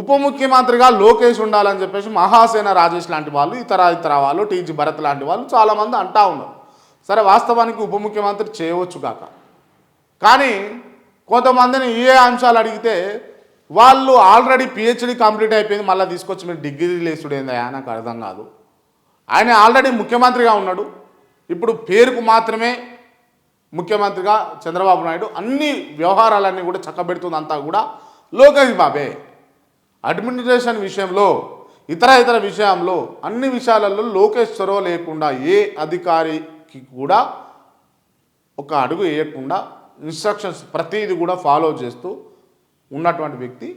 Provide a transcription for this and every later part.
ఉప ముఖ్యమంత్రిగా లోకేష్ ఉండాలని చెప్పేసి మహాసేన రాజేష్ లాంటి వాళ్ళు ఇతర వాళ్ళు టీజీ భరత్ లాంటి వాళ్ళు చాలామంది అంటా ఉన్నారు. సరే, వాస్తవానికి ఉప ముఖ్యమంత్రి చేయవచ్చు కాక, కానీ కొంతమందిని ఏ అంశాలు అడిగితే వాళ్ళు ఆల్రెడీ పిహెచ్డీ కంప్లీట్ అయిపోయింది, మళ్ళీ తీసుకొచ్చి మీరు డిగ్రీ లేసుడేందా నాకు అర్థం కాదు. ఆయన ఆల్రెడీ ముఖ్యమంత్రిగా ఉన్నాడు, ఇప్పుడు పేరుకు మాత్రమే ముఖ్యమంత్రిగా చంద్రబాబు నాయుడు అన్ని వ్యవహారాలన్నీ కూడా చక్కబెడుతుందంతా కూడా లోకేష్ బాబే. అడ్మినిస్ట్రేషన్ విషయంలో ఇతర విషయంలో అన్ని విషయాలలో లోకేష్ చొరవ లేకుండా ఏ అధికారికి కూడా ఒక అడుగు వేయకుండా ఇన్స్ట్రక్షన్స్ ప్రతిదీ కూడా ఫాలో చేస్తూ ఉన్నటువంటి వ్యక్తి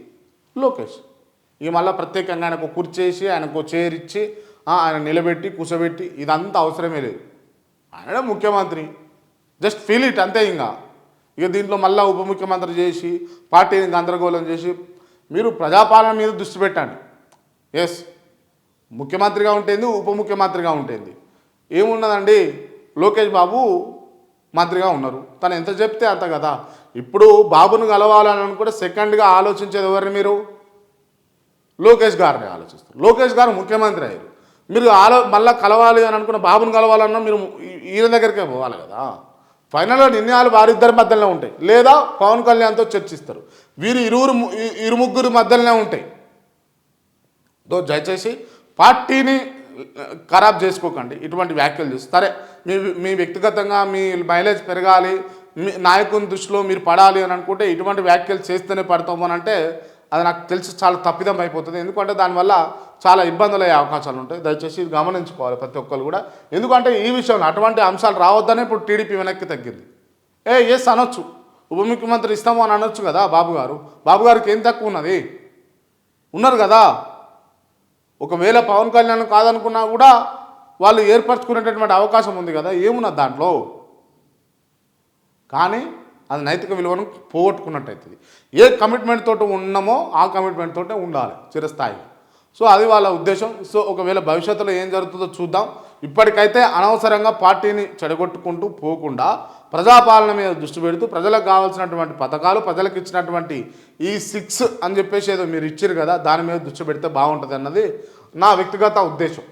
లోకేష్. ఇక మళ్ళీ ప్రత్యేకంగా ఆయనకు కుర్చేసి ఆయనకు చేరిచ్చి ఆయన నిలబెట్టి కూర్చోబెట్టి ఇదంతా అవసరమే లేదు. ఆయన ముఖ్యమంత్రి, జస్ట్ ఫీల్ ఇట్ అంతే. ఇక దీంట్లో మళ్ళీ ఉప ముఖ్యమంత్రి చేసి పార్టీని గందరగోళం చేసి మీరు ప్రజాపాలన మీద దృష్టి పెట్టండి. ఎస్, ముఖ్యమంత్రిగా ఉంటుంది, ఉప ముఖ్యమంత్రిగా ఉంటుంది, ఏమున్నదండి. లోకేష్ బాబు మంత్రిగా ఉన్నారు, తను ఎంత చెప్తే అంత కదా. ఇప్పుడు బాబును కలవాలని అనుకుంటే సెకండ్గా ఆలోచించేది ఎవరిని? మీరు లోకేష్ గారిని ఆలోచిస్తారు. లోకేష్ గారు ముఖ్యమంత్రి అయ్యారు, మీరు మళ్ళీ కలవాలి అని అనుకున్న బాబును కలవాలన్నా మీరు ఈయన దగ్గరికే పోవాలి కదా. ఫైనల్గా నిర్ణయాలు వారిద్దరి మధ్యలోనే ఉంటాయి, లేదా పవన్ కళ్యాణ్తో చర్చిస్తారు. వీరు ఇరు ముగ్గురు మధ్యలోనే ఉంటాయి. దయచేసి పార్టీని ఖరాబ్ చేసుకోకండి ఇటువంటి వ్యాఖ్యలు చేసి. సరే, మీ వ్యక్తిగతంగా మీ మైలేజ్ పెరగాలి, మీ నాయకుని దృష్టిలో మీరు పడాలి అని అనుకుంటే ఇటువంటి వ్యాఖ్యలు చేస్తేనే పడతాము అని అంటే అది నాకు తెలిసి చాలా తప్పిదం అయిపోతుంది. ఎందుకంటే దానివల్ల చాలా ఇబ్బందులు అయ్యే అవకాశాలు ఉంటాయి. దయచేసి ఇది గమనించుకోవాలి ప్రతి ఒక్కరు కూడా. ఎందుకంటే ఈ విషయంలో అటువంటి అంశాలు రావద్దనే ఇప్పుడు టీడీపీ వెనక్కి తగ్గింది. ఎస్ అనొచ్చు, ఉప ముఖ్యమంత్రి ఇస్తాము అని అనొచ్చు కదా. బాబు గారికి ఏం తక్కువ ఉన్నది? ఉన్నారు కదా. ఒకవేళ పవన్ కళ్యాణ్ కాదనుకున్నా కూడా వాళ్ళు ఏర్పరచుకునేటటువంటి అవకాశం ఉంది కదా, ఏమున్నది దాంట్లో. కానీ అది నైతిక విలువను పోగొట్టుకున్నట్టయితుంది. ఏ కమిట్మెంట్ తోటి ఉన్నామో ఆ కమిట్మెంట్ తోటే ఉండాలి చిరస్థాయిగా. సో అది వాళ్ళ ఉద్దేశం. సో ఒకవేళ భవిష్యత్తులో ఏం జరుగుతుందో చూద్దాం. ఇప్పటికైతే అనవసరంగా పార్టీని చెడగొట్టుకుంటూ పోకుండా ప్రజాపాలన మీద దృష్టి పెడుతూ ప్రజలకు కావాల్సినటువంటి పథకాలు, ప్రజలకు ఇచ్చినటువంటి ఈ 6 అని చెప్పేసి ఏదో మీరు ఇచ్చారు కదా, దాని మీద దృష్టి పెడితే బాగుంటుంది అన్నది నా వ్యక్తిగత ఉద్దేశం.